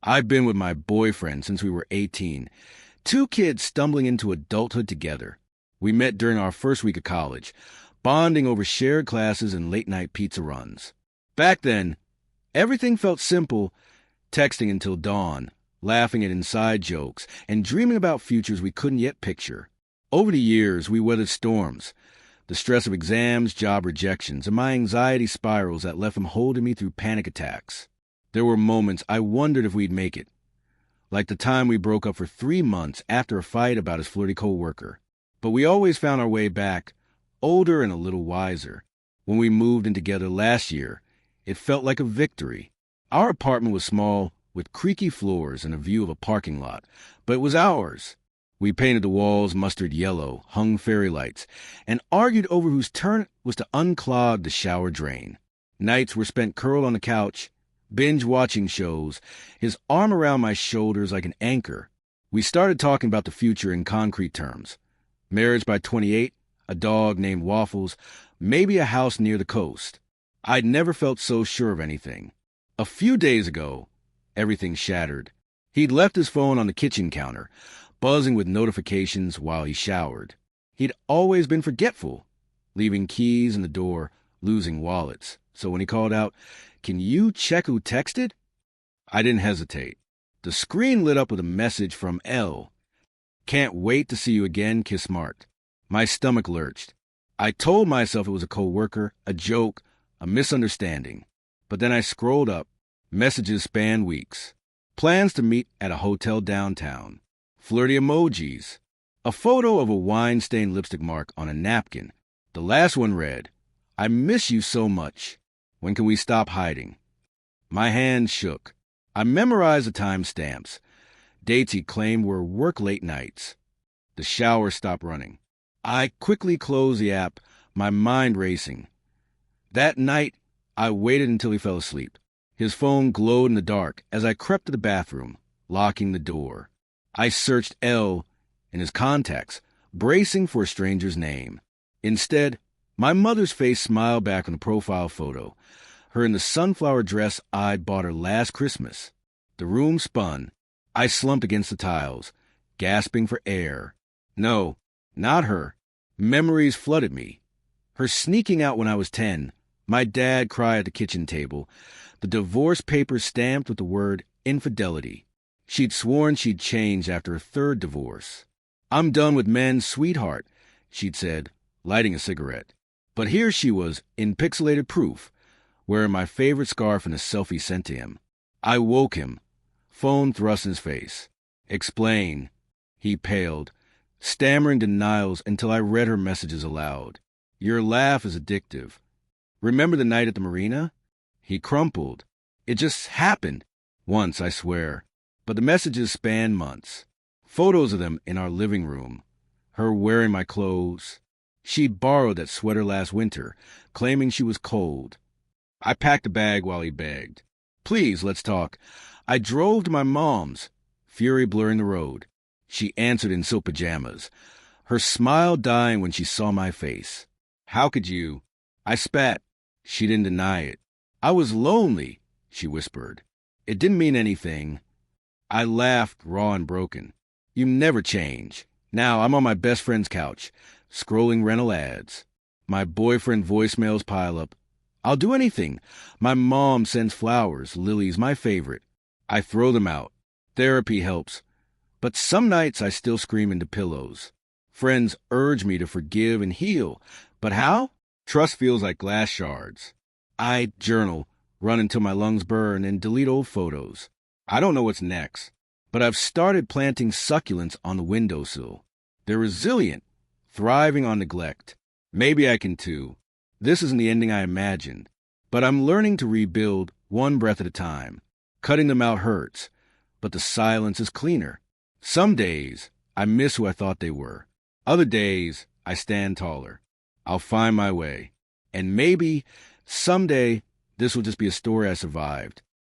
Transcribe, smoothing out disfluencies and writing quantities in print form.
I've been with my boyfriend since we were 18. Two kids stumbling into adulthood together. We met during our first week of college, bonding over shared classes and late-night pizza runs. Back then, everything felt simple, texting until dawn, laughing at inside jokes, and dreaming about futures we couldn't yet picture. Over the years, we weathered storms, the stress of exams, job rejections, and my anxiety spirals that left him holding me through panic attacks. There were moments I wondered if we'd make it, like the time we broke up for 3 months after a fight about his flirty co-worker. But we always found our way back, older and a little wiser. When we moved in together last year, it felt like a victory. Our apartment was small, with creaky floors and a view of a parking lot, but it was ours. We painted the walls mustard yellow, hung fairy lights, and argued over whose turn it was to unclog the shower drain. Nights were spent curled on the couch, binge-watching shows, his arm around my shoulders like an anchor. We started talking about the future in concrete terms. Marriage by 28, a dog named Waffles, maybe a house near the coast. I'd never felt so sure of anything. A few days ago, everything shattered. He'd left his phone on the kitchen counter, buzzing with notifications while he showered. He'd always been forgetful, leaving keys in the door, losing wallets. So when he called out, "Can you check who texted?" I didn't hesitate. The screen lit up with a message from L. "Can't wait to see you again, kiss marked." My stomach lurched. I told myself it was a coworker, a joke, a misunderstanding. But then I scrolled up. Messages spanned weeks. Plans to meet at a hotel downtown. Flirty emojis. A photo of a wine-stained lipstick mark on a napkin. The last one read, "I miss you so much. When can we stop hiding?" My hand shook. I memorized the timestamps. Dates he claimed were work late nights. The shower stopped running. I quickly closed the app, my mind racing. That night, I waited until he fell asleep. His phone glowed in the dark as I crept to the bathroom, locking the door. I searched L in his contacts, bracing for a stranger's name. Instead, my mother's face smiled back on the profile photo, her in the sunflower dress I'd bought her last Christmas. The room spun. I slumped against the tiles, gasping for air. No, not her. Memories flooded me. Her sneaking out when I was 10, my dad cry at the kitchen table, the divorce papers stamped with the word infidelity. She'd sworn she'd changed after a third divorce. "I'm done with men, sweetheart," she'd said, lighting a cigarette. But here she was, in pixelated proof, wearing my favorite scarf in a selfie sent to him. I woke him, phone thrust in his face. "Explain." He paled, stammering denials until I read her messages aloud. "Your laugh is addictive. Remember the night at the marina?" He crumpled. "It just happened. Once, I swear." But the messages spanned months. Photos of them in our living room. Her wearing my clothes. She'd borrowed that sweater last winter, claiming she was cold. I packed a bag while he begged. "Please, let's talk." I drove to my mom's, fury blurring the road. She answered in silk pajamas, her smile dying when she saw my face. "How could you?" I spat. She didn't deny it. "I was lonely," she whispered. It didn't mean anything. I laughed, raw and broken. "You never change." Now I'm on my best friend's couch, scrolling rental ads. My boyfriend voicemails pile up. "I'll do anything." My mom sends flowers, lilies, my favorite. I throw them out. Therapy helps. But some nights I still scream into pillows. Friends urge me to forgive and heal. But how? Trust feels like glass shards. I journal, run until my lungs burn, and delete old photos. I don't know what's next, but I've started planting succulents on the windowsill. They're resilient, thriving on neglect. Maybe I can too. This isn't the ending I imagined, but I'm learning to rebuild one breath at a time. Cutting them out hurts, but the silence is cleaner. Some days, I miss who I thought they were. Other days, I stand taller. I'll find my way. And maybe, someday, this will just be a story I survived.